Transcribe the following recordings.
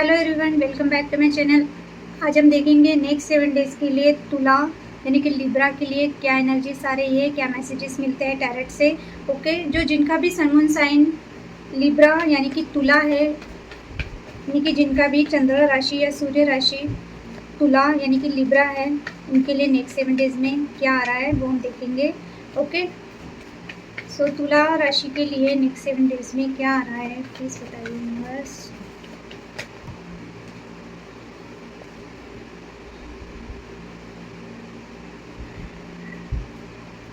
Hello everyone, welcome back to my channel. आज हम देखेंगे नेक्स्ट 7 डेज़ के लिए तुला यानी कि लिब्रा के लिए क्या एनर्जीज आ रही है, क्या मैसेजेस मिलते हैं टैरेट से। ओके, जो जिनका भी सन मून साइन लिब्रा यानी कि तुला है, यानी कि जिनका भी चंद्र राशि या सूर्य राशि तुला यानी कि लिब्रा है, उनके लिए नेक्स्ट 7 डेज़ में क्या आ रहा है वो हम देखेंगे। ओके, सो तुला राशि के लिए नेक्स्ट 7 डेज़ में क्या आ रहा है प्लीज़ बताइए यूनिवर्स।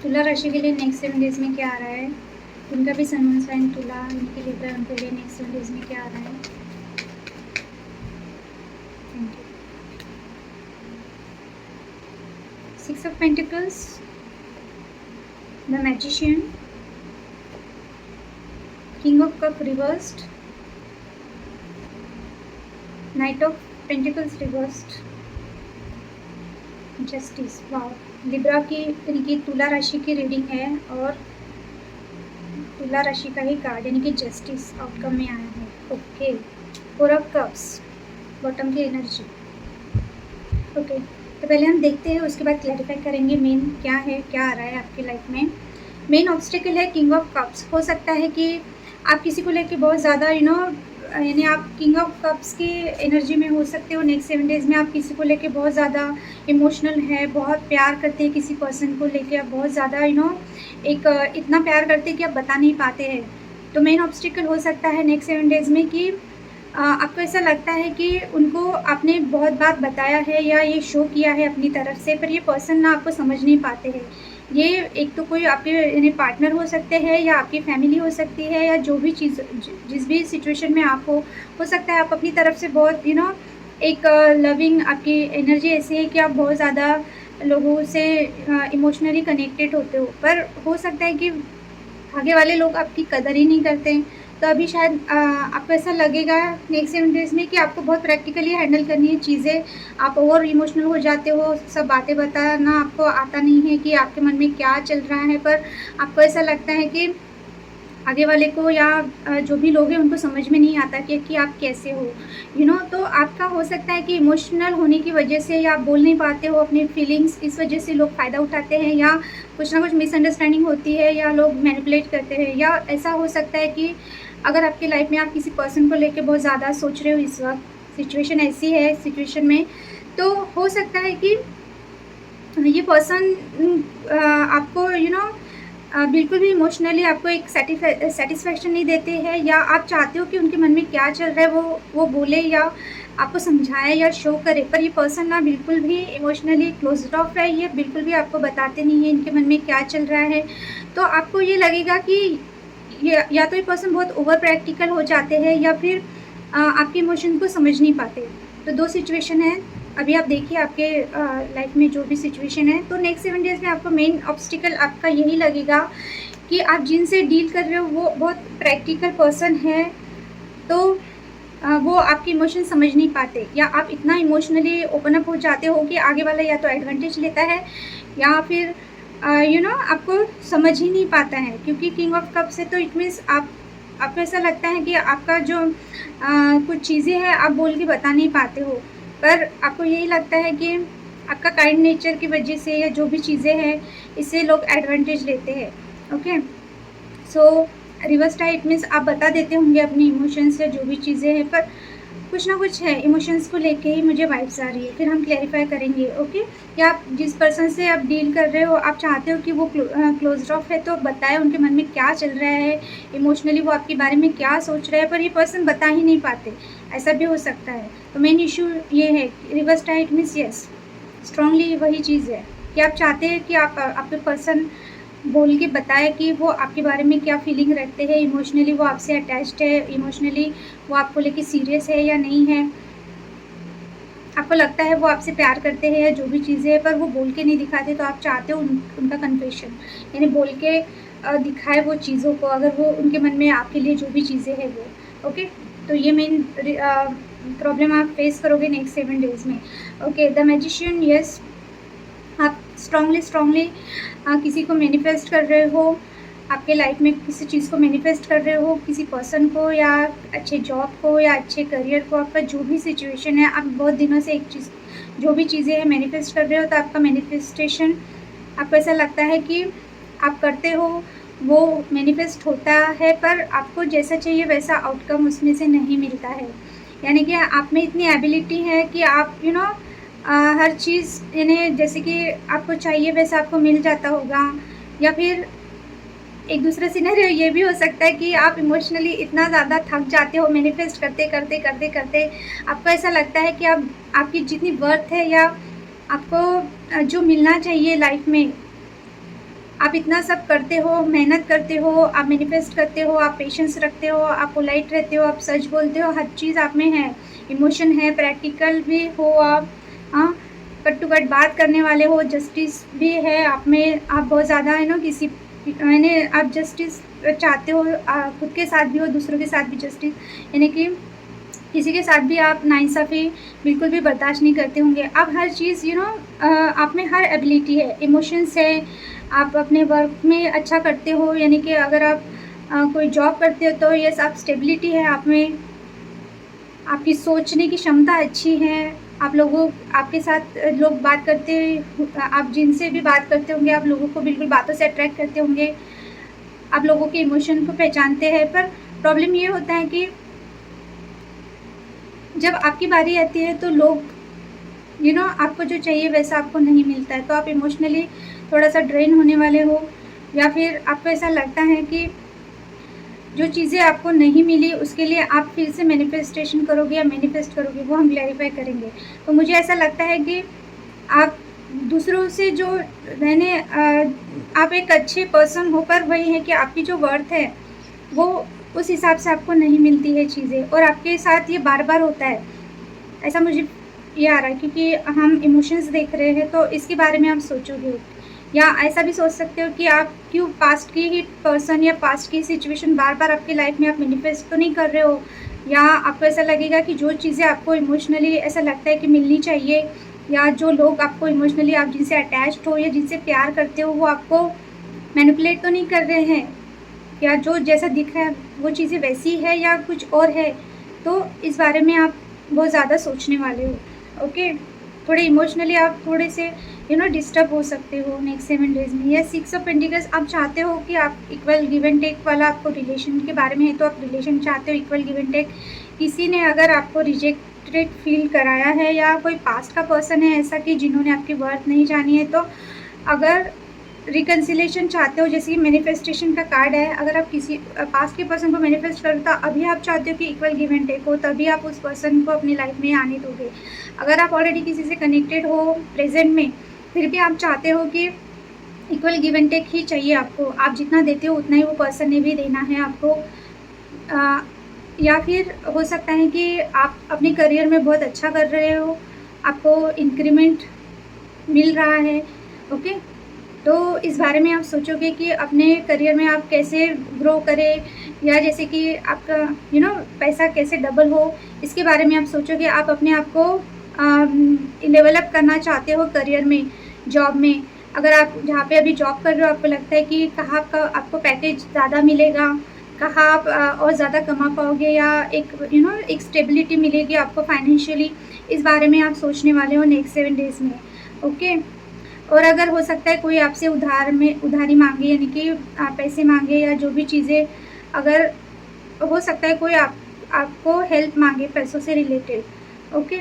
तुला राशि के लिए नेक्स्ट 7 डेज़ में क्या आ रहा है, उनका भी सन मून साइन तुला यानी कि लिब्रा, उनके लिए नेक्स्ट 7 डेज़ में क्या आ रहा है। Thank you. 6 of Pentacles, the Magician, King of Cup reversed, Knight of Pentacles reversed, justice. वाह, लिब्रा की यानी कि तुला राशि की रीडिंग है और तुला राशि का ही कार्ड यानी कि जस्टिस आउटकम में आया है। ओके, 4 of Cups बॉटम की एनर्जी। ओके, तो पहले हम देखते हैं, उसके बाद क्लैरिफाई करेंगे मेन क्या है, क्या आ रहा है आपकी लाइफ में। मेन ऑब्स्टिकल है किंग ऑफ कप्स। हो सकता है कि आप किसी को लेके बहुत ज़्यादा यानी आप किंग ऑफ कप्स की एनर्जी में हो सकते हो। नेक्स्ट 7 डेज़ में आप किसी को लेके बहुत ज़्यादा इमोशनल है, बहुत प्यार करते हैं किसी पर्सन को लेके, आप बहुत ज़्यादा एक इतना प्यार करते हैं कि आप बता नहीं पाते हैं। तो मेन ऑब्स्टिकल हो सकता है नेक्स्ट 7 डेज़ में कि आपको ऐसा लगता है कि उनको आपने बहुत बात बताया है या ये शो किया है अपनी तरफ से, पर ये पर्सन ना आपको समझ नहीं पाते हैं। ये एक तो कोई आपके यानी पार्टनर हो सकते हैं या आपकी फैमिली हो सकती है, या जो भी चीज़ जिस भी सिचुएशन में आप हो सकता है आप अपनी तरफ से बहुत एक लविंग, आपकी एनर्जी ऐसी है कि आप बहुत ज़्यादा लोगों से इमोशनली कनेक्टेड होते हो, पर हो सकता है कि आगे वाले लोग आपकी कदर ही नहीं करते हैं। तो अभी शायद आपको ऐसा लगेगा नेक्स्ट 7 डेज़ में कि आपको बहुत प्रैक्टिकली हैंडल करनी है चीज़ें। आप ओवर इमोशनल हो जाते हो, सब बातें बताना आपको आता नहीं है कि आपके मन में क्या चल रहा है, पर आपको ऐसा लगता है कि आगे वाले को या जो भी लोग हैं उनको समझ में नहीं आता कि आप कैसे हो। तो आपका हो सकता है कि इमोशनल होने की वजह से या आप बोल नहीं पाते हो अपनी फीलिंग्स, इस वजह से लोग फ़ायदा उठाते हैं, या कुछ ना कुछ मिसअंडरस्टैंडिंग होती है, या लोग मैनिपुलेट करते हैं, या ऐसा हो सकता है कि अगर आपकी लाइफ में आप किसी पर्सन को लेके बहुत ज़्यादा सोच रहे हो, इस वक्त सिचुएशन ऐसी है, सिचुएशन में तो हो सकता है कि ये पर्सन आपको बिल्कुल भी इमोशनली आपको एक सेटिस्फैक्शन नहीं देते हैं, या आप चाहते हो कि उनके मन में क्या चल रहा है वो बोले या आपको समझाए या शो करे, पर ये पर्सन ना बिल्कुल भी इमोशनली क्लोज्ड ऑफ है, ये बिल्कुल भी आपको बताते नहीं है इनके मन में क्या चल रहा है। तो आपको ये लगेगा कि ये या तो ये पर्सन बहुत ओवर प्रैक्टिकल हो जाते हैं, या फिर आपके इमोशन को समझ नहीं पाते। तो 2 सिचुएशन है। अभी आप देखिए आपके लाइफ में जो भी सिचुएशन है, तो नेक्स्ट 7 डेज़ में आपको मेन ऑब्स्टिकल आपका यही लगेगा कि आप जिनसे डील कर रहे हो वो बहुत प्रैक्टिकल पर्सन है, तो वो आपके इमोशन समझ नहीं पाते, या आप इतना इमोशनली ओपन अप हो जाते हो कि आगे वाला या तो एडवांटेज लेता है या फिर आपको समझ ही नहीं पाता है। क्योंकि किंग ऑफ कप्स है तो इट मीन्स आपको ऐसा लगता है कि आपका जो कुछ चीज़ें हैं आप बोल के बता नहीं पाते हो, पर आपको यही लगता है कि आपका काइंड नेचर की वजह से या जो भी चीज़ें हैं इससे लोग एडवांटेज लेते हैं। ओके, सो रिवर्स टाइप मीन्स आप बता देते होंगे अपनी इमोशंस या जो भी चीज़ें हैं, पर कुछ ना कुछ है इमोशंस को लेके ही मुझे वाइब्स आ रही है, फिर हम क्लैरिफाई करेंगे। ओके, या आप जिस पर्सन से आप डील कर रहे हो आप चाहते हो कि वो क्लोज ऑफ है, तो बताएं उनके मन में क्या चल रहा है, इमोशनली वो आपके बारे में क्या सोच रहे हैं, पर ये पर्सन बता ही नहीं पाते, ऐसा भी हो सकता है। तो मेन इशू ये है reverse tight means yes, strongly वही चीज़ है कि आप चाहते हैं कि आपके पर्सन बोल के बताए कि वो आपके बारे में क्या फीलिंग रखते हैं, इमोशनली वो आपसे अटैच्ड है, इमोशनली वो आपको लेके सीरियस है या नहीं है, आपको लगता है वो आपसे प्यार करते हैं या जो भी चीज़ें हैं, पर वो बोल के नहीं दिखाते। तो आप चाहते हो उनका कन्फेशन यानी बोल के दिखाए वो चीज़ों को, अगर वो उनके मन में आपके लिए जो भी चीज़ें हैं वो। ओके, तो ये मेन प्रॉब्लम आप फेस करोगे नेक्स्ट 7 डेज़ में। ओके, द मैजिशियन, यस, आप स्ट्रांगली किसी को मैनिफेस्ट कर रहे हो, आपके लाइफ में किसी चीज़ को मैनिफेस्ट कर रहे हो, किसी पर्सन को या अच्छे जॉब को या अच्छे करियर को, आपका जो भी सिचुएशन है, आप बहुत दिनों से एक चीज़, जो भी चीज़ें हैं मैनिफेस्ट कर रहे हो, तो आपका मैनिफेस्टेशन, आपको ऐसा लगता है कि आप करते हो, वो मैनिफेस्ट होता है, पर आपको जैसा चाहिए वैसा आउटकम उसमें से नहीं मिलता है। यानी कि आप में इतनी एबिलिटी है कि आप हर चीज़ यानी जैसे कि आपको चाहिए वैसा आपको मिल जाता होगा, या फिर एक दूसरा सिनेरियो ये भी हो सकता है कि आप इमोशनली इतना ज़्यादा थक जाते हो मैनिफेस्ट करते करते करते करते, आपको ऐसा लगता है कि आप, आपकी जितनी वर्थ है या आपको जो मिलना चाहिए लाइफ में, आप इतना सब करते हो, मेहनत करते हो, आप मैनिफेस्ट करते हो, आप पेशेंस रखते हो, आप पोलाइट रहते हो, आप सच बोलते हो, हर चीज़ आप में है, इमोशन है, प्रैक्टिकल भी हो आप, हाँ, कट टू कट बात करने वाले हो, जस्टिस भी है आप में, आप बहुत ज़्यादा किसी मैंने आप जस्टिस चाहते हो, खुद के साथ भी हो, दूसरों के साथ भी जस्टिस, यानी कि किसी के साथ भी आप नाइंसाफ़ी बिल्कुल भी बर्दाश्त नहीं करते होंगे। आप हर चीज़ आप में हर एबिलिटी है, इमोशंस है, आप अपने वर्क में अच्छा करते हो, यानी कि अगर आप कोई जॉब करते हो तो यस, आप स्टेबिलिटी है आप में, आपकी सोचने की क्षमता अच्छी है, आप लोगों, आपके साथ लोग बात करते, आप जिनसे भी बात करते होंगे, आप लोगों को बिल्कुल बातों से अट्रैक्ट करते होंगे, आप लोगों के इमोशन को पहचानते हैं। पर प्रॉब्लम ये होता है कि जब आपकी बारी आती है तो लोग आपको जो चाहिए वैसा आपको नहीं मिलता है, तो आप इमोशनली थोड़ा-सा ड्रेन होने वाले हो, या फिर आपको ऐसा लगता है कि जो चीज़ें आपको नहीं मिली उसके लिए आप फिर से मैनिफेस्टेशन करोगे या मैनिफेस्ट करोगे, वो हम क्लैरिफाई करेंगे। तो मुझे ऐसा लगता है कि आप दूसरों से जो आप एक अच्छे पर्सन हो, पर वही है कि आपकी जो वर्थ है वो उस हिसाब से आपको नहीं मिलती है चीज़ें, और आपके साथ ये बार-बार होता है। ऐसा मुझे ये आ रहा है क्योंकि हम इमोशंस देख रहे हैं, तो इसके बारे में आप सोचोगे, या ऐसा भी सोच सकते हो कि आप क्यों पास्ट की ही पर्सन या पास्ट की सिचुएशन बार-बार आपकी लाइफ में आप मैनिफेस्ट तो नहीं कर रहे हो, या आपको ऐसा लगेगा कि जो चीज़ें आपको इमोशनली ऐसा लगता है कि मिलनी चाहिए, या जो लोग आपको इमोशनली, आप जिनसे अटैच्ड हो या जिनसे प्यार करते हो, वो आपको मैनिपुलेट तो नहीं कर रहे हैं, या जो जैसा दिख रहा है वो चीज़ें वैसी है या कुछ और है। तो इस बारे में आप बहुत ज़्यादा सोचने वाले हो, ओके। थोड़े इमोशनली आप थोड़े से डिस्टर्ब हो सकते हो नेक्स्ट 7 डेज़ में। या 6 ऑफ पेंटिकल्स, आप चाहते हो कि आप इक्वल गिव एंड टेक वाला, आपको रिलेशन के बारे में है तो आप रिलेशन चाहते हो, इक्वल गिव एंड टेक। किसी ने अगर आपको रिजेक्टेड फील कराया है, या कोई पास्ट का पर्सन है ऐसा कि जिन्होंने आपकी वर्थ नहीं जानी है, तो अगर रिकन्सिलेशन चाहते हो, जैसे कि मैनिफेस्टेशन का कार्ड है, अगर आप किसी पास्ट के पर्सन को मैनिफेस्ट करो तो अभी आप चाहते हो कि इक्वल गिव एंड टेक हो, तभी आप उस पर्सन को अपनी लाइफ में आने दोगे। अगर आप ऑलरेडी किसी से कनेक्टेड हो प्रेजेंट में, फिर भी आप चाहते हो कि इक्वल गिव एंड टेक ही चाहिए आपको, आप जितना देते हो उतना ही वो पर्सन ने भी देना है आपको। या फिर हो सकता है कि आप अपने करियर में बहुत अच्छा कर रहे हो, आपको इंक्रीमेंट मिल रहा है, ओके। तो इस बारे में आप सोचोगे कि अपने करियर में आप कैसे ग्रो करें, या जैसे कि आपका पैसा कैसे डबल हो, इसके बारे में आप सोचोगे। आप अपने आप को लेवल अप करना चाहते हो करियर में, जॉब में। अगर आप जहाँ पे अभी जॉब कर रहे हो, आपको लगता है कि कहाँ का आपको पैकेज ज़्यादा मिलेगा, कहाँ आप और ज़्यादा कमा पाओगे, या एक एक स्टेबिलिटी मिलेगी आपको फाइनेंशियली, इस बारे में आप सोचने वाले हो नेक्स्ट 7 डेज़ में, ओके। और अगर हो सकता है कोई आपसे उधारी मांगे, यानी कि पैसे मांगे, या जो भी चीज़ें, अगर हो सकता है कोई आपको हेल्प मांगे पैसों से रिलेटेड, ओके।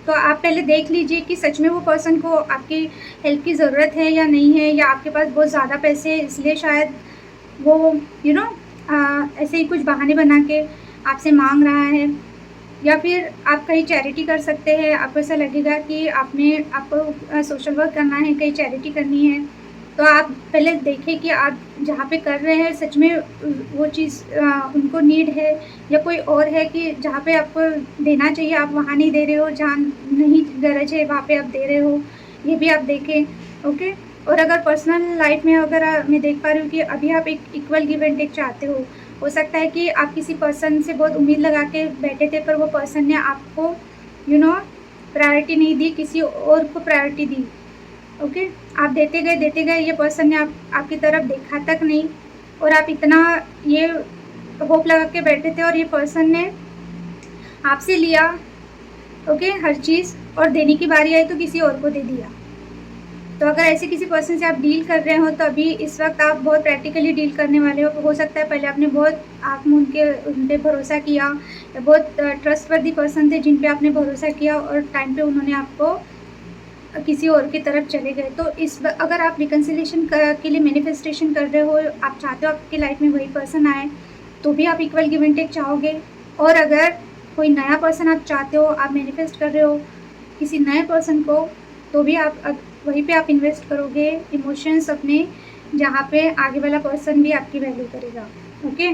तो आप पहले देख लीजिए कि सच में वो पर्सन को आपकी हेल्प की ज़रूरत है या नहीं है, या आपके पास बहुत ज़्यादा पैसे हैं इसलिए शायद वो ऐसे ही कुछ बहाने बना के आपसे मांग रहा है। या फिर आप कहीं चैरिटी कर सकते हैं, आपको ऐसा लगेगा कि आपको सोशल वर्क करना है, कहीं चैरिटी करनी है, तो आप पहले देखें कि आप जहाँ पे कर रहे हैं सच में वो चीज़ उनको नीड है, या कोई और है कि जहाँ पे आपको देना चाहिए आप वहाँ नहीं दे रहे हो, जहाँ नहीं गरज है वहाँ पे आप दे रहे हो, ये भी आप देखें, ओके। और अगर पर्सनल लाइफ में अगर मैं देख पा रही हूँ कि अभी आप एक इक्वल गिव एंड टेक चाहते हो सकता है कि आप किसी पर्सन से बहुत उम्मीद लगा के बैठे थे, पर वो पर्सन ने आपको प्रायोरिटी नहीं दी, किसी और को प्रायोरिटी दी, ओके। आप देते गए, ये पर्सन ने आपकी तरफ देखा तक नहीं, और आप इतना ये होप लगा के बैठे थे और ये पर्सन ने आपसे लिया, ओके, हर चीज़, और देने की बारी आई तो किसी और को दे दिया। तो अगर ऐसे किसी पर्सन से आप डील कर रहे हो तो अभी इस वक्त आप बहुत प्रैक्टिकली डील करने वाले हो सकता है पहले आपने बहुत आँख मूंद के उन पर भरोसा किया, या बहुत ट्रस्टवर्दी पर्सन थे जिन पे आपने भरोसा किया और टाइम पे उन्होंने आपको किसी और की तरफ चले गए। तो अगर आप रिकन्सिलेशन के लिए मैनिफेस्टेशन कर रहे हो, आप चाहते हो आपकी लाइफ में वही पर्सन आए, तो भी आप इक्वल गिव एंड टेक चाहोगे। और अगर कोई नया पर्सन आप चाहते हो, आप मैनिफेस्ट कर रहे हो किसी नए पर्सन को, तो भी आप वहीं पे आप इन्वेस्ट करोगे इमोशंस अपने, जहाँ पे आगे वाला पर्सन भी आपकी वैल्यू करेगा। ओके,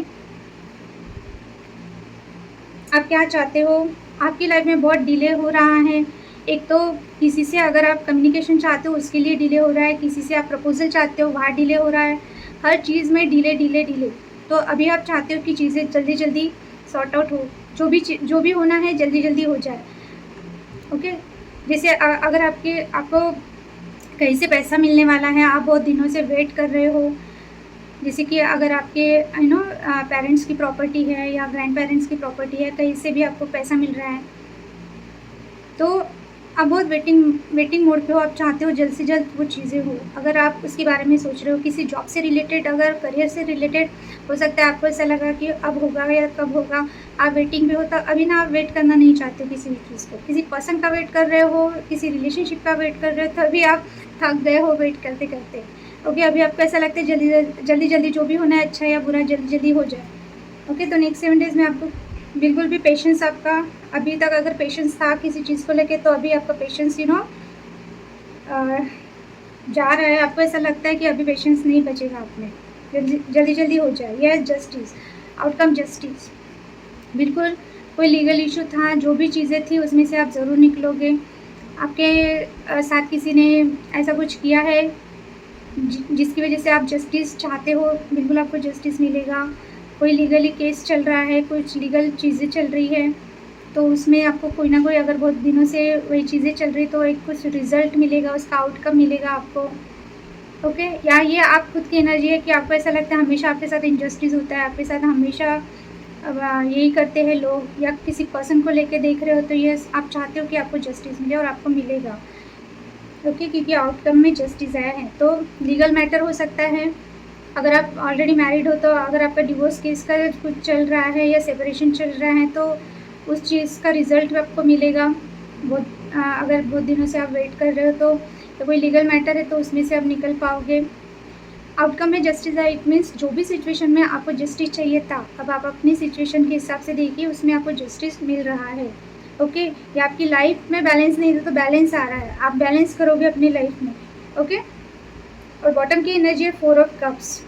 आप क्या चाहते हो? आपकी लाइफ में बहुत डिले हो रहा है। एक तो किसी से अगर आप कम्युनिकेशन चाहते हो उसके लिए डिले हो रहा है, किसी से आप प्रपोजल चाहते हो वहाँ डिले हो रहा है, हर चीज़ में डिले डिले डिले। तो अभी आप चाहते हो कि चीज़ें जल्दी जल्दी सॉर्ट आउट हो, जो भी होना है जल्दी जल्दी हो जाए। ओके, जैसे अगर आपको कहीं से पैसा मिलने वाला है, आप बहुत दिनों से वेट कर रहे हो, जैसे कि अगर आपके पेरेंट्स की प्रॉपर्टी है या ग्रैंड पेरेंट्स की प्रॉपर्टी है, कहीं से भी आपको पैसा मिल रहा है, तो आप बहुत वेटिंग मोड पे हो, आप चाहते हो जल्द से जल्द वो चीज़ें हो। अगर आप उसके बारे में सोच रहे हो किसी जॉब से रिलेटेड, अगर करियर से रिलेटेड, हो सकता है आपको ऐसा लगा कि अब होगा या कब होगा, आप वेटिंग पे हो, तो अभी ना आप वेट करना नहीं चाहते हो किसी भी चीज़ को, किसी पर्सन का वेट कर रहे हो, किसी रिलेशनशिप का वेट कर रहे हो, तभी आप थक गए हो वेट करते करते। ओके, अभी आपको ऐसा लगता है जल्दी जल्दी जो भी होना है, अच्छा या बुरा, जल्दी जल्दी हो जाए। ओके, तो नेक्स्ट 7 डेज़ में आपको बिल्कुल भी पेशेंस, आपका अभी तक अगर पेशेंस था किसी चीज़ को लेके, तो अभी आपका पेशेंस जा रहा है। आपको ऐसा लगता है कि अभी पेशेंस नहीं बचेगा आप में, जल्दी जल्दी हो जाए। यह जस्टिस, आउटकम जस्टिस, बिल्कुल। कोई लीगल इशू था, जो भी चीज़ें थी उसमें से आप ज़रूर निकलोगे। आपके साथ किसी ने ऐसा कुछ किया है जिसकी वजह से आप जस्टिस चाहते हो, बिल्कुल आपको जस्टिस मिलेगा। कोई लीगली केस चल रहा है, कुछ लीगल चीज़ें चल रही है, तो उसमें आपको कोई ना कोई, अगर बहुत दिनों से वही चीज़ें चल रही, तो एक कुछ रिज़ल्ट मिलेगा, उसका आउटकम मिलेगा आपको। ओके, या ये आप खुद की एनर्जी है कि आपको ऐसा लगता है हमेशा आपके साथ इनजस्टिस होता है, आपके साथ हमेशा यही करते हैं लोग, या किसी पर्सन को लेके देख रहे हो, तो ये आप चाहते हो कि आपको जस्टिस मिले और आपको मिलेगा। ओके, क्योंकि आउटकम में जस्टिस आया है। तो लीगल मैटर हो सकता है, अगर आप ऑलरेडी मैरिड हो, तो अगर आपका डिवोर्स केस का कुछ चल रहा है या सेपरेशन चल रहा है, तो उस चीज़ का रिज़ल्ट आपको मिलेगा। अगर बहुत दिनों से आप वेट कर रहे हो, तो कोई लीगल मैटर है, तो उसमें से आप निकल पाओगे। आउटकम में जस्टिस है, इट मीन्स जो भी सिचुएशन में आपको जस्टिस चाहिए था, अब आप अपनी सिचुएशन के हिसाब से देखिए, उसमें आपको जस्टिस मिल रहा है। ओके, या आपकी लाइफ में बैलेंस नहीं था तो बैलेंस आ रहा है, आप बैलेंस करोगे अपनी लाइफ में। ओके, और बॉटम की एनर्जी है 4 ऑफ कप्स।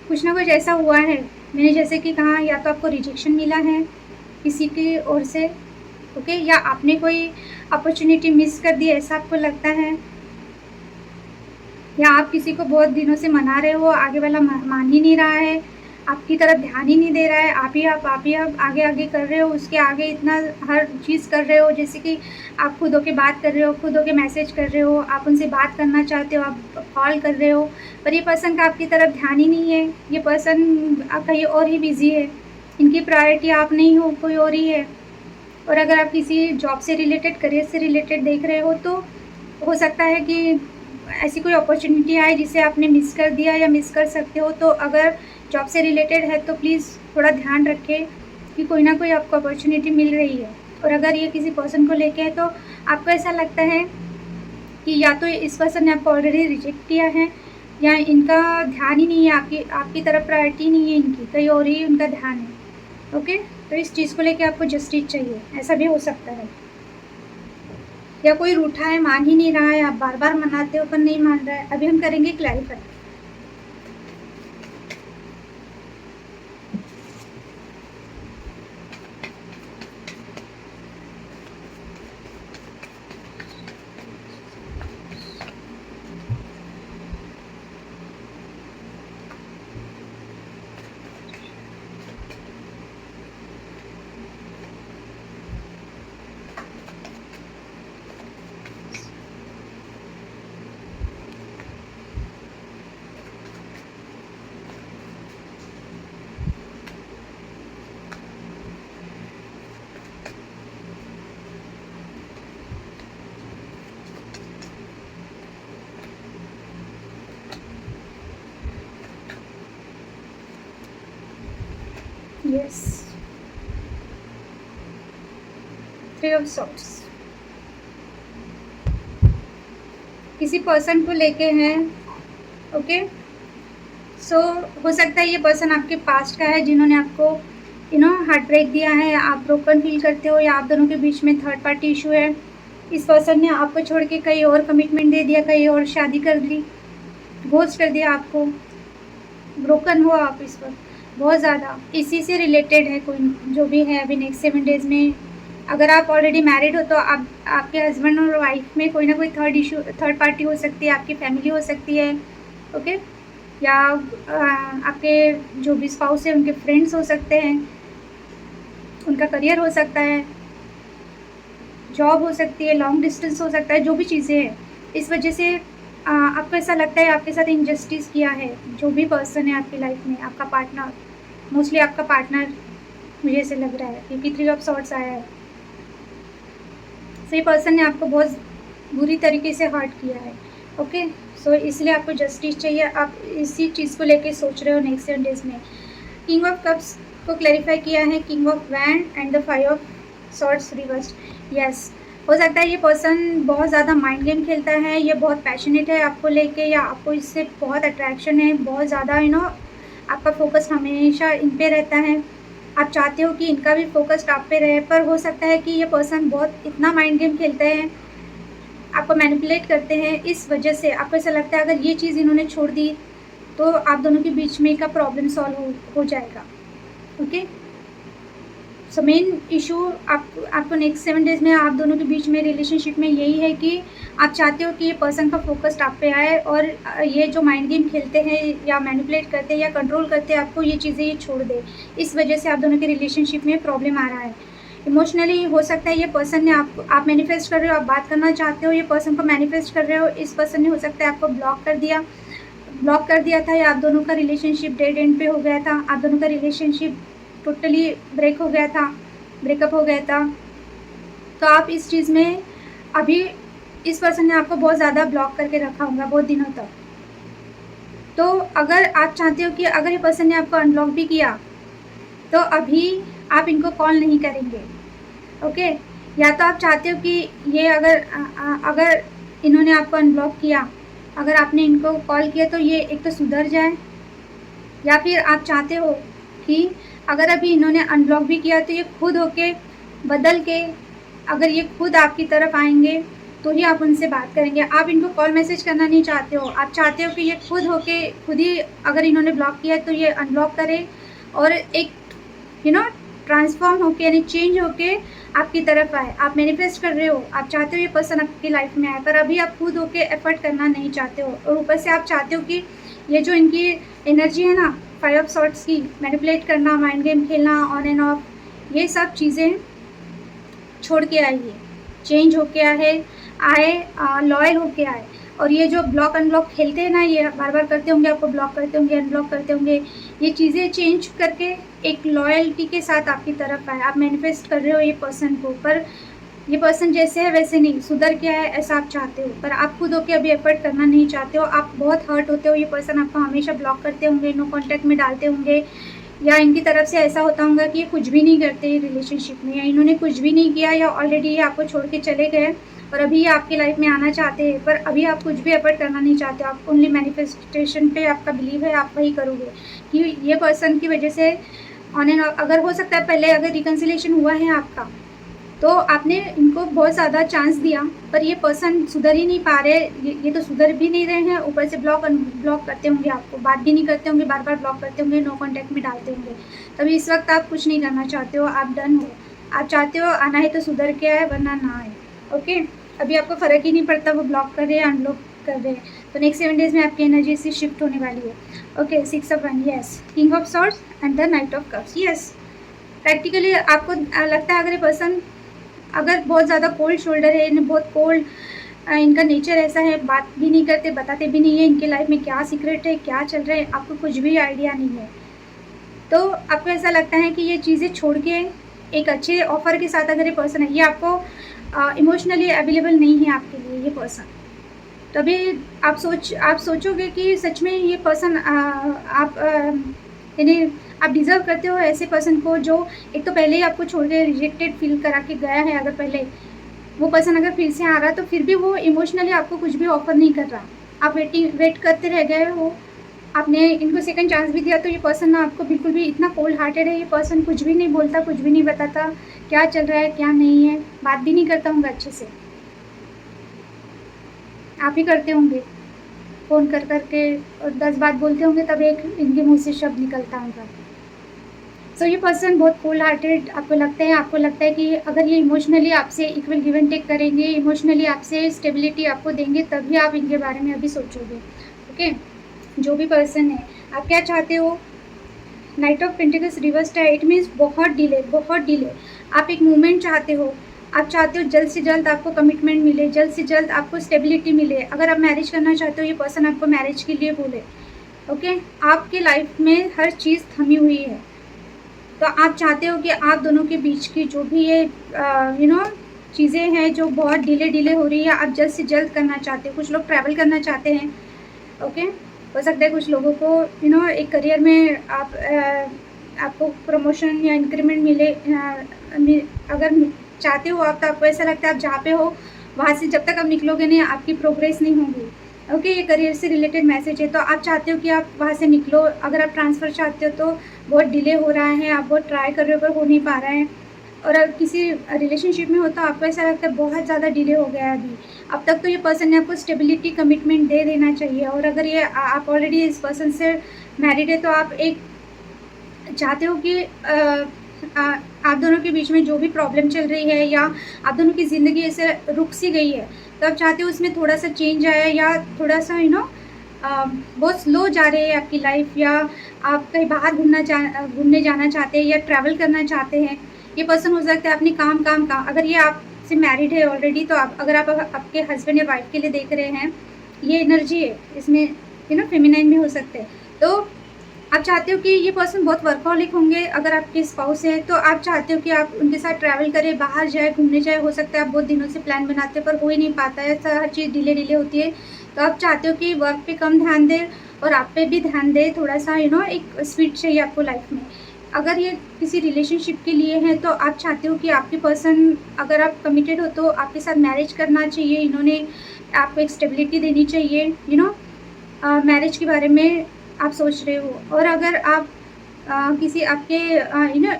कुछ ना कुछ ऐसा हुआ है, मैंने जैसे कि कहा, या तो आपको रिजेक्शन मिला है किसी की ओर से, ओके, या आपने कोई अपॉर्चुनिटी मिस कर दी, ऐसा आपको लगता है, या आप किसी को बहुत दिनों से मना रहे हो, आगे वाला मान ही नहीं रहा है, आपकी तरफ ध्यान ही नहीं दे रहा है, आप ही आप आगे आगे कर रहे हो, उसके आगे इतना हर चीज़ कर रहे हो, जैसे कि आप खुद होके बात कर रहे हो, खुद होके मैसेज कर रहे हो, आप उनसे बात करना चाहते हो, आप कॉल कर रहे हो, पर ये पर्सन का आपकी तरफ ध्यान ही नहीं है, ये पर्सन कहीं और ही बिजी है, इनकी प्रायोरिटी आप नहीं हो, कोई और ही है। और अगर आप किसी जॉब से रिलेटेड, करियर से रिलेटेड देख रहे हो, तो हो सकता है कि ऐसी कोई अपॉर्चुनिटी आए जिसे आपने मिस कर दिया या मिस कर सकते हो। तो अगर जॉब से रिलेटेड है तो प्लीज़ थोड़ा ध्यान रखें कि कोई ना कोई आपको अपॉर्चुनिटी मिल रही है। और अगर ये किसी पर्सन को लेके है, तो आपको ऐसा लगता है कि या तो इस पर्सन ने आपको ऑलरेडी रिजेक्ट किया है, या इनका ध्यान ही नहीं है, आपकी तरफ प्रायोरिटी नहीं है इनकी, कहीं और ही उनका ध्यान है। ओके, तो इस चीज़ को लेके आपको जस्टिस चाहिए, ऐसा भी हो सकता है। या कोई रूठा है, मान ही नहीं रहा है, आप बार बार मनाते हो पर नहीं मान रहा है। अभी हम करेंगे क्लैरिफाई। यस, 3 ऑफ सॉर्ड्स किसी पर्सन को लेके हैं। ओके, सो हो सकता है ये पर्सन आपके पास्ट का है, जिन्होंने आपको हार्ट ब्रेक दिया है, आप ब्रोकन फील करते हो, या आप दोनों के बीच में थर्ड पार्टी इशू है। इस पर्सन ने आपको छोड़ के कहीं और कमिटमेंट दे दिया, कहीं और शादी कर ली, घोस्ट कर दिया आपको, ब्रोकन हो आप इस वक्त बहुत ज़्यादा। इसी से रिलेटेड है कोई जो भी है अभी नेक्स्ट 7 डेज़ में। अगर आप ऑलरेडी मैरिड हो तो आपके हस्बैंड और वाइफ में कोई ना कोई थर्ड पार्टी हो सकती है, आपकी फैमिली हो सकती है। ओके, या आपके जो भी स्पाउस है उनके फ्रेंड्स हो सकते हैं, उनका करियर हो सकता है, जॉब हो सकती है, लॉन्ग डिस्टेंस हो सकता है, जो भी चीज़ें हैं। इस वजह से आपको ऐसा लगता है आपके साथ इनजस्टिस किया है जो भी पर्सन है आपकी लाइफ में, आपका पार्टनर, मोस्टली आपका पार्टनर मुझे ऐसे लग रहा है, क्योंकि 3 ऑफ सॉर्ड्स आया है। सही पर्सन ने आपको बहुत बुरी तरीके से हर्ट किया है। ओके, सो इसलिए आपको जस्टिस चाहिए। आप इसी चीज़ को लेके सोच रहे हो नेक्स्ट 7 डेज़ में। किंग ऑफ कप्स को क्लैरिफाई किया है, king of wand and the 5 of swords reversed. Yes, हो सकता है ये पर्सन बहुत ज़्यादा माइंड गेम खेलता है, ये बहुत पैशनेट है आपको लेके, या आपको इससे बहुत अट्रैक्शन है, बहुत ज़्यादा आपका फोकस हमेशा इन पे रहता है। आप चाहते हो कि इनका भी फोकस आप पे रहे, पर हो सकता है कि ये पर्सन बहुत इतना माइंड गेम खेलते हैं, आपको मैनिपुलेट करते हैं। इस वजह से आपको ऐसा लगता है अगर ये चीज़ इन्होंने छोड़ दी तो आप दोनों के बीच में का प्रॉब्लम सॉल्व हो जाएगा। ओके, सो मेन इशू आपको नेक्स्ट 7 डेज़ में आप दोनों के बीच में रिलेशनशिप में यही है कि आप चाहते हो कि ये पर्सन का फोकस आप पे आए, और ये जो माइंड गेम खेलते हैं या मैनिपुलेट करते हैं या कंट्रोल करते हैं आपको, ये चीज़ें ये छोड़ दे। इस वजह से आप दोनों के रिलेशनशिप में प्रॉब्लम आ रहा है। इमोशनली हो सकता है ये पर्सन ने आप मैनिफेस्ट कर रहे हो, आप बात करना चाहते हो, ये पर्सन को मैनिफेस्ट कर रहे हो, इस पर्सन ने हो सकता है आपको ब्लॉक कर दिया था, या आप दोनों का रिलेशनशिप डेड एंड पे हो गया था, आप दोनों का रिलेशनशिप टोटली ब्रेकअप हो गया था। तो आप इस चीज़ में अभी इस पर्सन ने आपको बहुत ज़्यादा ब्लॉक करके रखा होगा बहुत दिनों तक। तो अगर आप चाहते हो कि अगर ये पर्सन ने आपको अनब्लॉक भी किया तो अभी आप इनको कॉल नहीं करेंगे। ओके, या तो आप चाहते हो कि ये अगर इन्होंने आपको अनब्लॉक किया, अगर आपने इनको कॉल किया तो ये एक तो सुधर जाए, या फिर आप चाहते हो कि अगर अभी इन्होंने अनब्लॉक भी किया तो ये खुद होके बदल के अगर ये खुद आपकी तरफ आएंगे तो ही आप उनसे बात करेंगे। आप इनको कॉल मैसेज करना नहीं चाहते हो, आप चाहते हो कि ये खुद ही अगर इन्होंने ब्लॉक किया तो ये अनब्लॉक करे और एक ट्रांसफॉर्म होके यानी चेंज होके आपकी तरफ आए। आप मैनिफेस्ट कर रहे हो, आप चाहते हो ये पर्सन आपकी लाइफ में आए, पर अभी आप खुद होके एफर्ट करना नहीं चाहते हो, और ऊपर से आप चाहते हो कि ये जो इनकी एनर्जी है ना 5 ऑफ सॉर्ड्स की, मैनिपुलेट करना, माइंड गेम खेलना, ऑन एंड ऑफ, ये सब चीज़ें छोड़ के आइए, चेंज होके आए, लॉयल होके आए। और ये जो ब्लॉक अनब्लॉक खेलते हैं ना, ये बार बार करते होंगे, आपको ब्लॉक करते होंगे, अनब्लॉक करते होंगे, ये चीज़ें चेंज करके एक लॉयल्टी के साथ आपकी तरफ आए। आप मैनिफेस्ट कर रहे हो ये पर्सन को, पर ये पर्सन जैसे है वैसे नहीं, सुधर के है ऐसा आप चाहते हो, पर आप खुद होके अभी एफर्ट करना नहीं चाहते हो। आप बहुत हर्ट होते हो, ये पर्सन आपको हमेशा ब्लॉक करते होंगे, नो कॉन्टैक्ट में डालते होंगे, या इनकी तरफ से ऐसा होता होगा कि ये कुछ भी नहीं करते रिलेशनशिप में, या इन्होंने कुछ भी नहीं किया, या ऑलरेडी ये आपको छोड़ के चले गए और अभी ये आपकी लाइफ में आना चाहते हैं, पर अभी आप कुछ भी एफर्ट करना नहीं चाहते। आप ओनली मैनिफेस्टेशन पे आपका बिलीव है, आप वही करोगे कि ये पर्सन की वजह से ऑन एंड अगर हो सकता है पहले अगर रिकन्सिलेशन हुआ है आपका तो आपने इनको बहुत ज़्यादा चांस दिया, पर ये पर्सन सुधर ही नहीं पा रहे, ये तो सुधर भी नहीं रहे हैं, ऊपर से ब्लॉक करते होंगे, आपको बात भी नहीं करते होंगे, बार बार ब्लॉक करते होंगे, नो कॉन्टैक्ट में डालते होंगे। तभी इस वक्त आप कुछ नहीं करना चाहते हो, आप डन हो। आप चाहते हो आना है तो सुधर के आए, वरना ना आए। ओके, अभी आपको फ़र्क ही नहीं पड़ता वो ब्लॉक कर रहे हैं, अनब्लॉक कर रहे हैं। तो नेक्स्ट 7 डेज़ में आपकी एनर्जी से शिफ्ट होने वाली है। Okay, 6 of one, yes, king of swords and the night of cups. Yes, practically आपको लगता है अगर ये पर्सन अगर बहुत ज़्यादा कोल्ड शोल्डर है, इन्हें बहुत कोल्ड, इनका नेचर ऐसा है, बात भी नहीं करते, बताते भी नहीं है इनके लाइफ में क्या सीक्रेट है, क्या चल रहा है, आपको कुछ भी आइडिया नहीं है। तो आपको ऐसा लगता है कि ये चीज़ें छोड़ के एक अच्छे ऑफर के साथ अगर ये पर्सन है, ये आपको इमोशनली अवेलेबल नहीं है आपके लिए ये पर्सन, तभी आप सोचोगे कि सच में ये पर्सन यानी आप डिज़र्व करते हो ऐसे पर्सन को जो एक तो पहले ही आपको छोड़ के रिजेक्टेड फील करा के गया है। अगर पहले वो पर्सन अगर फिर से आ रहा है तो फिर भी वो इमोशनली आपको कुछ भी ऑफ़र नहीं कर रहा। आप वेट करते रह गए हो, आपने इनको सेकंड चांस भी दिया, तो ये पर्सन ना आपको बिल्कुल भी इतना कोल्ड हार्टेड है, ये पर्सन कुछ भी नहीं बोलता, कुछ भी नहीं बताता, क्या चल रहा है, क्या नहीं है, बात भी नहीं करता होंगे अच्छे से। आप ही करते होंगे, फ़ोन कर के और 10 बात बोलते होंगे तब एक इनके मुँह से शब्द निकलता होगा। सो ये पर्सन बहुत कोल्ड हार्टेड आपको लगता है कि अगर ये इमोशनली आपसे इक्वल गिव एंड टेक करेंगे, इमोशनली आपसे स्टेबिलिटी आपको देंगे, तभी आप इनके बारे में अभी सोचोगे। ओके? जो भी पर्सन है, आप क्या चाहते हो? नाइट ऑफ पेंटिकल्स रिवर्स्ड है, इट मीन्स बहुत डिले। आप एक मूवमेंट चाहते हो, आप चाहते हो जल्द से जल्द आपको कमिटमेंट मिले, जल्द से जल्द आपको स्टेबिलिटी मिले। अगर आप मैरिज करना चाहते हो, ये पर्सन आपको मैरिज के लिए बोले। ओके? आपके लाइफ में हर चीज़ थमी हुई है, तो आप चाहते हो कि आप दोनों के बीच की जो भी ये चीज़ें हैं जो बहुत डिले हो रही है, आप जल्द से जल्द करना चाहते हो। कुछ लोग ट्रैवल करना चाहते हैं। ओके? हो सकता है कुछ लोगों को एक करियर में आपको प्रमोशन या इंक्रीमेंट मिले। अगर चाहते हो आप, तो आपको ऐसा लगता है आप जहाँ पे हो वहाँ से जब तक आप निकलोगे नहीं, आपकी प्रोग्रेस नहीं होगी। ओके? ये करियर से रिलेटेड मैसेज है, तो आप चाहते हो कि आप वहाँ से निकलो। अगर आप ट्रांसफ़र चाहते हो तो बहुत डिले हो रहा है, आप बहुत ट्राई कर रहे हो पर हो नहीं पा रहा है। और अगर किसी रिलेशनशिप में हो तो आपको ऐसा लगता है बहुत ज़्यादा डिले हो गया है अभी। अब तक तो ये पर्सन ने आपको स्टेबिलिटी, कमिटमेंट दे देना चाहिए। और अगर ये आप ऑलरेडी इस पर्सन से मैरिड है, तो आप एक चाहते हो कि आप दोनों के बीच में जो भी प्रॉब्लम चल रही है या आप दोनों की ज़िंदगी ऐसे रुक सी गई है, तो आप चाहते हो उसमें थोड़ा-सा चेंज आए, या थोड़ा-सा बहुत स्लो जा रही है आपकी लाइफ़, या आप कहीं बाहर घूमने जाना चाहते हैं या ट्रैवल करना चाहते हैं। ये पर्सन हो सकता है अपनी काम अगर ये आपसे मैरिड है ऑलरेडी, तो अगर आप आपके हस्बैंड या वाइफ़ के लिए देख रहे हैं, ये एनर्जी है, इसमें फेमिनाइन भी हो सकते हैं। तो आप चाहते हो कि ये पर्सन बहुत वर्कहॉलिक होंगे। अगर आपके स्पाउस है तो आप चाहते हो कि आप उनके साथ ट्रैवल करें, बाहर जाए, घूमने जाए। हो सकता है आप बहुत दिनों से प्लान बनाते हो पर हो ही नहीं पाता है, हर चीज़ डिले होती है। तो आप चाहते हो कि वर्क पे कम ध्यान दें और आप पे भी ध्यान दें, थोड़ा-सा एक स्वीट चाहिए आपको लाइफ में। अगर ये किसी रिलेशनशिप के लिए है, तो आप चाहते हो कि आपके पर्सन, अगर आप कमिटेड हो तो आपके साथ मैरिज करना चाहिए। इन्होंने आपको एक स्टेबिलिटी देनी चाहिए। मैरिज के बारे में आप सोच रहे हो। और अगर आप किसी आपके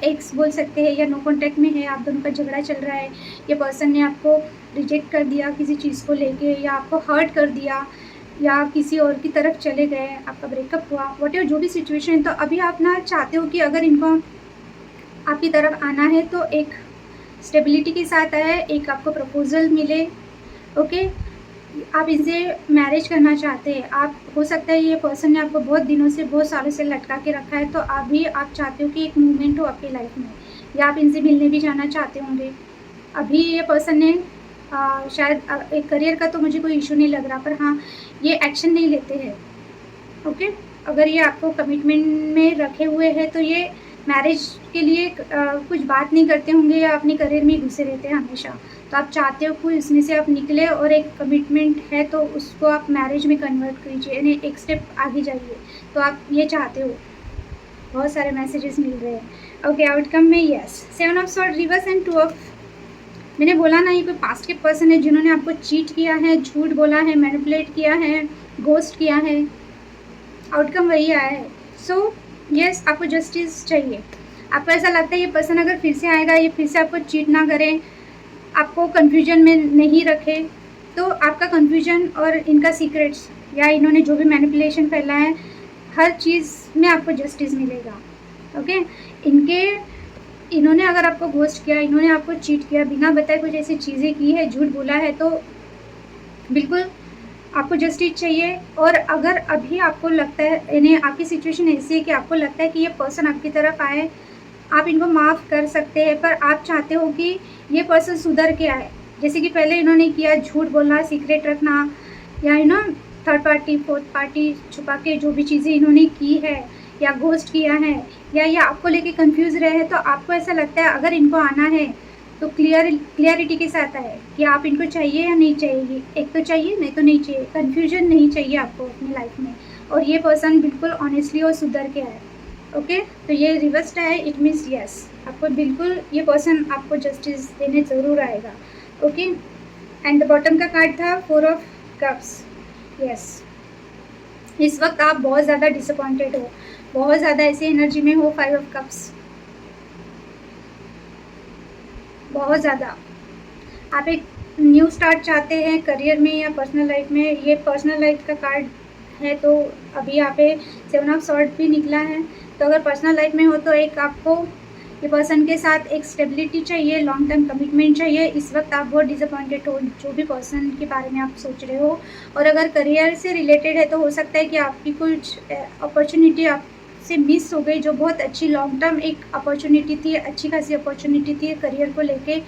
एक्स बोल सकते हैं या नो कॉन्टैक्ट में है, आप दोनों का झगड़ा चल रहा है, ये पर्सन ने आपको रिजेक्ट कर दिया किसी चीज़ को लेके, या आपको हर्ट कर दिया, या किसी और की तरफ चले गए, आपका ब्रेकअप हुआ, व्हाटएवर जो भी सिचुएशन है, तो अभी आप ना चाहते हो कि अगर इनको आपकी तरफ आना है तो एक स्टेबिलिटी के साथ आए, एक आपको प्रपोज़ल मिले। ओके? आप इनसे मैरिज करना चाहते हैं। आप, हो सकता है ये पर्सन ने आपको बहुत दिनों से, बहुत सालों से लटका के रखा है, तो अभी आप चाहते हो कि एक मूवमेंट हो आपकी लाइफ में, या आप इनसे मिलने भी जाना चाहते होंगे। अभी ये पर्सन ने शायद एक करियर का तो मुझे कोई इशू नहीं लग रहा, पर हाँ, ये एक्शन नहीं लेते हैं। ओके? अगर ये आपको कमिटमेंट में रखे हुए हैं, तो ये मैरिज के लिए कुछ बात नहीं करते होंगे, या अपने करियर में ही घुसे रहते हैं हमेशा। तो आप चाहते हो कि इसमें से आप निकले, और एक कमिटमेंट है तो उसको आप मैरिज में कन्वर्ट कीजिए, यानी एक स्टेप आगे जाइए। तो आप ये चाहते हो। बहुत सारे मैसेजेस मिल रहे हैं। ओके, आउटकम में yes, 7 of sword reverse and 2 of, मैंने बोला ना, ये कोई पास्ट के पर्सन है जिन्होंने आपको चीट किया है, झूठ बोला है, मैनिपुलेट किया है, घोस्ट किया है। आउटकम वही आया है। सो यस, आपको जस्टिस चाहिए। आपको ऐसा लगता है ये पर्सन अगर फिर से आएगा, ये फिर से आपको चीट ना करे, आपको कन्फ्यूजन में नहीं रखे, तो आपका कन्फ्यूजन और इनका सीक्रेट्स, या इन्होंने जो भी मैनिपुलेशन फैला है, हर चीज़ में आपको जस्टिस मिलेगा। ओके? इन्होंने अगर आपको घोस्ट किया, इन्होंने आपको चीट किया, बिना बताए कुछ ऐसी चीज़ें की है, झूठ बोला है, तो बिल्कुल आपको जस्टिस चाहिए। और अगर अभी आपको लगता है, यानी आपकी सिचुएशन ऐसी है कि आपको लगता है कि ये पर्सन आपकी तरफ आए, आप इनको माफ़ कर सकते हैं, पर आप चाहते हो कि ये पर्सन सुधर के आए। जैसे कि पहले इन्होंने किया, झूठ बोलना, सीक्रेट रखना, या थर्ड पार्टी, फोर्थ पार्टी छुपा के जो भी चीज़ें इन्होंने की है, या घोस्ट किया है, या ये आपको लेके कंफ्यूज रहे हैं, तो आपको ऐसा लगता है अगर इनको आना है तो क्लियरिटी के साथ आए कि आप इनको चाहिए या नहीं चाहिए। एक तो चाहिए, नहीं तो नहीं चाहिए। कन्फ्यूजन नहीं चाहिए आपको अपनी लाइफ में, और ये पर्सन बिल्कुल ऑनेस्टली और सुधर के आए। ओके, तो ये रिवर्स्ड है, इट मीन्स यस, आपको बिल्कुल ये पर्सन आपको जस्टिस देने ज़रूर आएगा। ओके, एंड द बॉटम का कार्ड था 4 ऑफ कप्स। यस, इस वक्त आप बहुत ज़्यादा डिसअपॉइंटेड हो, बहुत ज़्यादा ऐसी एनर्जी में हो। 5 ऑफ कप्स, बहुत ज़्यादा आप एक न्यू स्टार्ट चाहते हैं करियर में या पर्सनल लाइफ में। ये पर्सनल लाइफ का कार्ड है, तो अभी यहाँ पे 7 ऑफ सॉर्ड भी निकला है। तो अगर पर्सनल लाइफ में हो तो एक आपको ये पर्सन के साथ एक स्टेबिलिटी चाहिए, लॉन्ग टर्म कमिटमेंट चाहिए। इस वक्त आप बहुत डिसअपॉइंटेड हो जो भी पर्सन के बारे में आप सोच रहे हो। और अगर करियर से रिलेटेड है तो हो सकता है कि आपकी कुछ अपॉर्चुनिटी आपसे मिस हो गई, जो बहुत अच्छी लॉन्ग टर्म एक अपॉर्चुनिटी थी, अच्छी खासी अपॉर्चुनिटी थी करियर को लेके,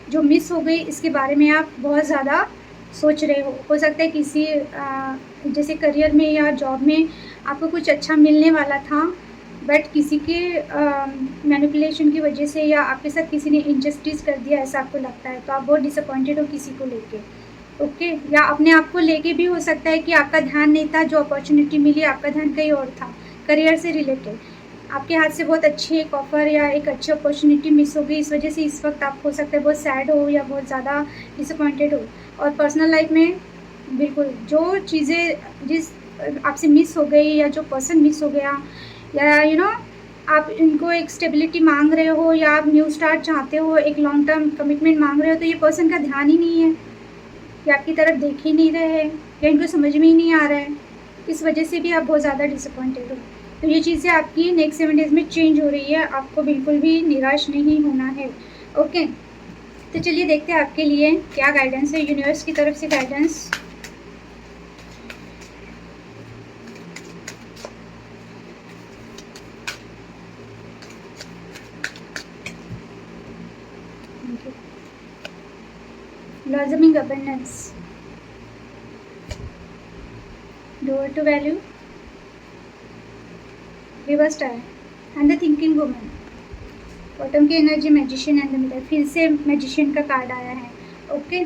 जो मिस हो गई। इसके बारे में आप बहुत ज़्यादा सोच रहे हो सकता है किसी जैसे करियर में या जॉब में आपको कुछ अच्छा मिलने वाला था, बट किसी के मैनिपुलेशन की वजह से या आपके साथ किसी ने इनजस्टिस कर दिया, ऐसा आपको लगता है। तो आप बहुत डिसअपॉइंटेड हो किसी को लेके। ओके, या अपने आप को लेके भी हो सकता है कि आपका ध्यान नहीं था, जो अपॉर्चुनिटी मिली आपका ध्यान कहीं और था। करियर से रिलेटेड आपके हाथ से बहुत अच्छी एक ऑफ़र या एक अच्छी अपॉर्चुनिटी मिस हो गई, इस वजह से इस वक्त आप हो सकता है बहुत सैड हो या बहुत ज़्यादा डिसअपॉइंटेड हो। और पर्सनल लाइफ में बिल्कुल जो चीज़ें जिस आपसे मिस हो गई या जो पर्सन मिस हो गया, या आप इनको एक स्टेबिलिटी मांग रहे हो या आप न्यू स्टार्ट चाहते हो, एक लॉन्ग टर्म कमिटमेंट मांग रहे हो, तो ये पर्सन का ध्यान ही नहीं है या आपकी तरफ देख ही नहीं रहे हैं या इनको समझ में ही नहीं आ रहा है। इस वजह से भी आप बहुत ज़्यादा डिसअपॉइंटेड हो। तो ये चीज़ें आपकी नेक्स्ट 7 डेज़ में चेंज हो रही है, आपको बिल्कुल भी निराश नहीं होना है। ओके, तो चलिए देखते हैं आपके लिए क्या गाइडेंस है यूनिवर्स की तरफ से। Guidance blossoming abundance, door to value, reversed है, and the thinking woman. Bottom की energy magician and the mirror, फिर से मैजिशियन का कार्ड आया है। ओके,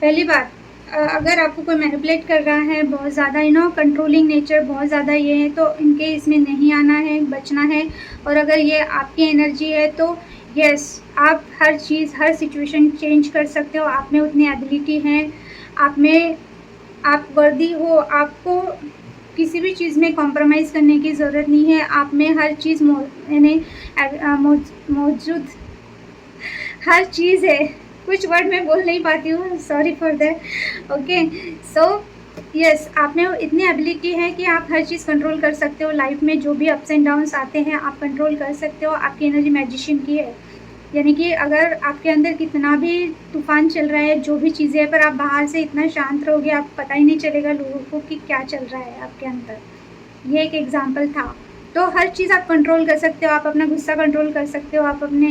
पहली बात, अगर आपको कोई मैनिपुलेट कर रहा है बहुत ज़्यादा कंट्रोलिंग नेचर बहुत ज़्यादा ये है, तो इनके इसमें नहीं आना है, बचना है। और अगर ये आपकी एनर्जी है तो यस, आप हर चीज़ हर सिचुएशन चेंज कर सकते हो। आप में उतनी एबिलिटी है, आप वर्दी हो, आपको किसी भी चीज़ में कॉम्प्रोमाइज़ करने की ज़रूरत नहीं है। आप में हर चीज़ मौजूद हर चीज़ है। कुछ वर्ड मैं बोल नहीं पाती हूँ, sorry for that. Okay, so yes, आप में इतनी एबिलिटी है कि आप हर चीज़ कंट्रोल कर सकते हो। लाइफ में जो भी अप्स एंड डाउन्स आते हैं आप कंट्रोल कर सकते हो। आपकी एनर्जी मैजिशियन की है, यानी कि अगर आपके अंदर कितना भी तूफान चल रहा है, जो भी चीज़ें हैं, पर आप बाहर से इतना शांत रहोगे, आप पता ही नहीं चलेगा लोगों को कि क्या चल रहा है आपके अंदर। ये एक एग्जाम्पल था। तो हर चीज़ आप कंट्रोल कर सकते हो। आप अपना गुस्सा कंट्रोल कर सकते हो, आप अपने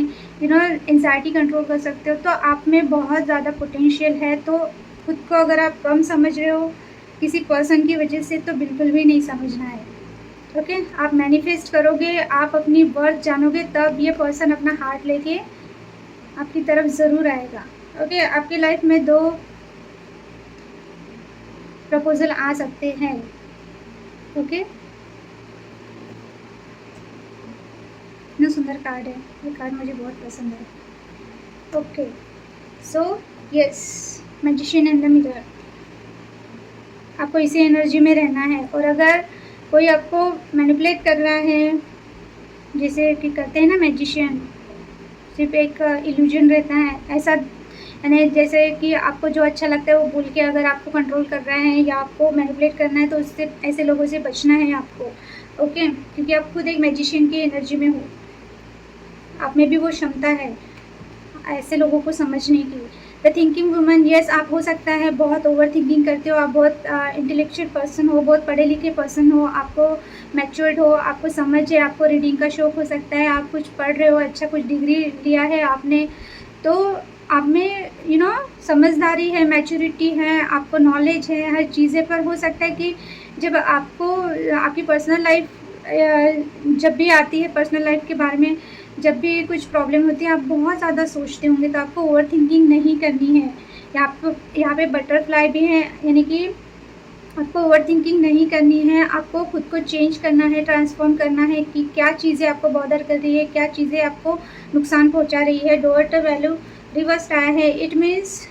एंजाइटी कंट्रोल कर सकते हो। तो आप में बहुत ज़्यादा पोटेंशियल है। तो खुद को अगर आप कम समझ रहे हो किसी पर्सन की वजह से, तो बिल्कुल भी नहीं समझना है। ओके, आप मैनिफेस्ट करोगे, आप अपनी वर्थ जानोगे, तब ये पर्सन अपना हार्ट लेके आपकी तरफ ज़रूर आएगा। ओके, आपकी लाइफ में 2 प्रपोजल आ सकते हैं। ओके, इतना सुंदर कार्ड है, ये कार्ड मुझे बहुत पसंद है। Okay, so yes, magician and the mirror, आपको इसी एनर्जी में रहना है। और अगर कोई आपको मैनिपुलेट कर रहा है, जैसे कि करते हैं ना मैजिशियन, सिर्फ एक इल्यूजन रहता है, ऐसा यानी जैसे कि आपको जो अच्छा लगता है वो बोल के अगर आपको कंट्रोल कर रहा है या आपको मैनिपुलेट करना है, तो उससे ऐसे लोगों से बचना है आपको। ओके, क्योंकि आप खुद एक मैजिशियन की एनर्जी में हो, आप में भी वो क्षमता है ऐसे लोगों को समझने की। द थिंकिंग वुमन, यस, आप हो सकता है बहुत ओवर थिंकिंग करते हो, आप बहुत इंटेलेक्चुअल पर्सन हो, बहुत पढ़े लिखे पर्सन हो, आपको मैच्योर्ड हो, आपको समझ है, आपको रीडिंग का शौक हो सकता है, आप कुछ पढ़ रहे हो, अच्छा कुछ डिग्री लिया है आपने, तो आप में समझदारी है, मैच्योरिटी है, आपको नॉलेज है हर चीज़ें पर। हो सकता है कि जब आपको आपकी पर्सनल लाइफ जब भी आती है, पर्सनल लाइफ के बारे में जब भी कुछ प्रॉब्लम होती है, आप बहुत ज़्यादा सोचते होंगे, तो आपको ओवर थिंकिंग नहीं करनी है। यहाँ पे बटरफ्लाई भी है, यानी कि आपको ओवरथिंकिंग नहीं करनी है, आपको खुद को चेंज करना है, ट्रांसफ़ॉर्म करना है कि क्या चीज़ें आपको बॉदर कर रही है, क्या चीज़ें आपको नुकसान पहुँचा रही है। डॉट वैल्यू रिवर्स्ड आया है, इट मीन्स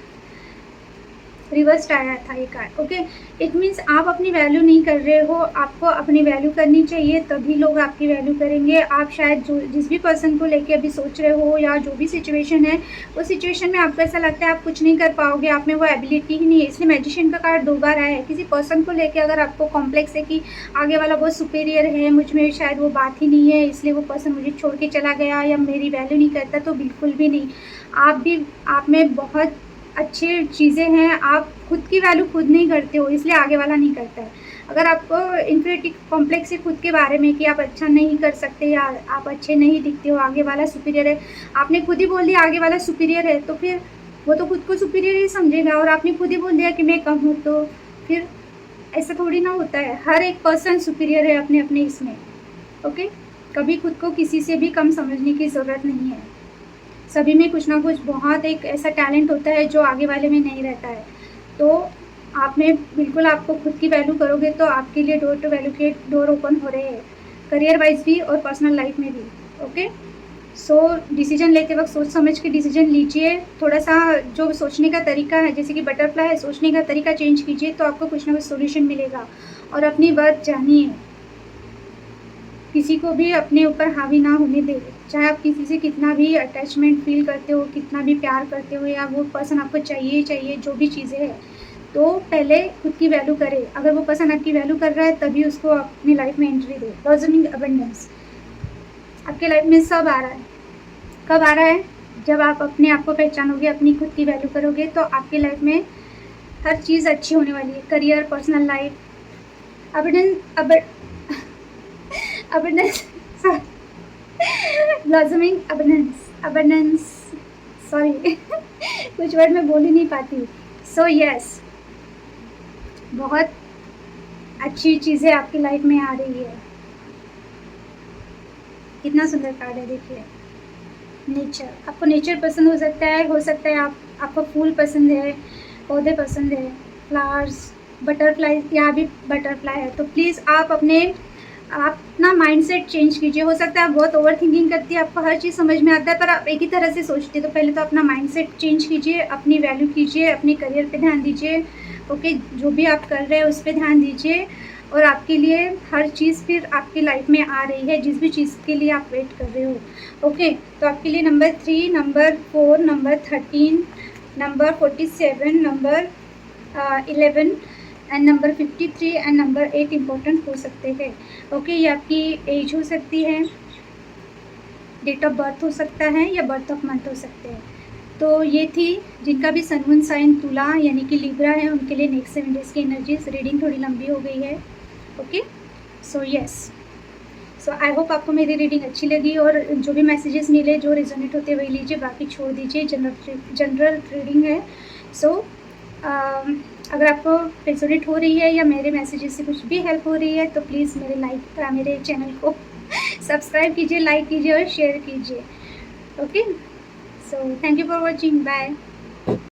रिवर्स्ड आया था ये कार्ड। ओके, इट मीन्स आप अपनी वैल्यू नहीं कर रहे हो, आपको अपनी वैल्यू करनी चाहिए, तभी लोग आपकी वैल्यू करेंगे। आप शायद जो जिस भी पर्सन को लेके अभी सोच रहे हो या जो भी सिचुएशन है, उस सिचुएशन में आपको ऐसा लगता है आप कुछ नहीं कर पाओगे, आप में वो एबिलिटी ही नहीं है, इसलिए मैजिशियन का कार्ड 2 बार आया है। किसी पर्सन को लेके अगर आपको कॉम्प्लेक्स है कि आगे वाला बहुत सुपीरियर है, मुझ में शायद वो बात ही नहीं है, इसलिए वो पर्सन मुझे छोड़ के चला गया या मेरी वैल्यू नहीं करता, तो बिल्कुल भी नहीं। आप में बहुत अच्छी चीज़ें हैं, आप खुद की वैल्यू खुद नहीं करते हो, इसलिए आगे वाला नहीं करता है। अगर आपको इन्फीरियरिटी कॉम्प्लेक्स है खुद के बारे में कि आप अच्छा नहीं कर सकते या आप अच्छे नहीं दिखते हो, आगे वाला सुपीरियर है, आपने खुद ही बोल दिया आगे वाला सुपीरियर है, तो फिर वो तो खुद को सुपीरियर ही समझेगा। और आपने खुद ही बोल दिया कि मैं कम हूँ, तो फिर ऐसा थोड़ी ना होता है। हर एक पर्सन सुपीरियर है अपने अपने इसमें। ओके, कभी खुद को किसी से भी कम समझने की ज़रूरत नहीं है। सभी में कुछ ना कुछ बहुत एक ऐसा टैलेंट होता है जो आगे वाले में नहीं रहता है। तो आप में बिल्कुल आपको खुद की वैल्यू करोगे तो आपके लिए डोर टू वैल्यू के डोर ओपन हो रहे हैं, करियर वाइज भी और पर्सनल लाइफ में भी। ओके, सो डिसीजन लेते वक्त सोच समझ के डिसीजन लीजिए। थोड़ा सा जो सोचने का तरीका है, जैसे कि बटरफ्लाई है, सोचने का तरीका चेंज कीजिए तो आपको कुछ ना कुछ सोल्यूशन मिलेगा। और अपनी वर्थ जानिए, किसी को भी अपने ऊपर हावी ना होने दे। चाहे आप किसी से कितना भी अटैचमेंट फील करते हो, कितना भी प्यार करते हो, या वो पर्सन आपको चाहिए ही चाहिए, जो भी चीज़ें हैं, तो पहले खुद की वैल्यू करें। अगर वो पर्सन आपकी वैल्यू कर रहा है तभी उसको अपनी लाइफ में एंट्री दे। लॉजिंग अबंडेंस आपके लाइफ में सब आ रहा है। कब आ रहा है? जब आप अपने आप को पहचानोगे, अपनी खुद की वैल्यू करोगे, तो आपकी लाइफ में हर चीज़ अच्छी होने वाली है। Career, personal life, abundance blossoming abundance sorry कुछ वर्ड मैं बोल ही नहीं पाती। सो यस, बहुत अच्छी चीज़ें आपकी लाइफ में आ रही है। कितना सुंदर कार्ड है, देखिए। नेचर, आपको नेचर पसंद हो सकता है आपको फूल पसंद है, पौधे पसंद है, फ्लावर्स, बटरफ्लाई, यहाँ भी बटरफ्लाई है। तो प्लीज़ आप अपना माइंडसेट चेंज कीजिए। हो सकता है आप बहुत ओवर थिंकिंग करती है, आपको हर चीज़ समझ में आता है, पर आप एक ही तरह से सोचते हैं। तो पहले तो अपना माइंडसेट चेंज कीजिए, अपनी वैल्यू कीजिए, अपने करियर पे ध्यान दीजिए। ओके, जो भी आप कर रहे हैं उस पर ध्यान दीजिए, और आपके लिए हर चीज़ फिर आपकी लाइफ में आ रही है, जिस भी चीज़ के लिए आप वेट कर रहे हो। ओके, तो आपके लिए number 3, number 4, number 13, number 47, number 11 and number 53 and number 8 important हो सकते हैं। ओके, ये आपकी एज हो सकती है, डेट ऑफ बर्थ हो सकता है, या बर्थ ऑफ मंथ हो सकते हैं। तो ये थी जिनका भी सन मून साइन तुला यानी कि लिब्रा है, उनके लिए नेक्स्ट 7 डेज़ की एनर्जीज। रीडिंग थोड़ी लंबी हो गई है। Okay, so yes, so I hope आपको मेरी रीडिंग अच्छी लगी, और जो भी मैसेजेस मिले, जो रिजोनेट होते वही लीजिए, बाकी छोड़ दीजिए। जनरल रीडिंग है। सो अगर आपको रिजोनेट हो रही है या मेरे मैसेजेस से कुछ भी हेल्प हो रही है, तो प्लीज़ मेरे चैनल को सब्सक्राइब कीजिए, लाइक कीजिए और शेयर कीजिए। Okay, so thank you for watching, bye.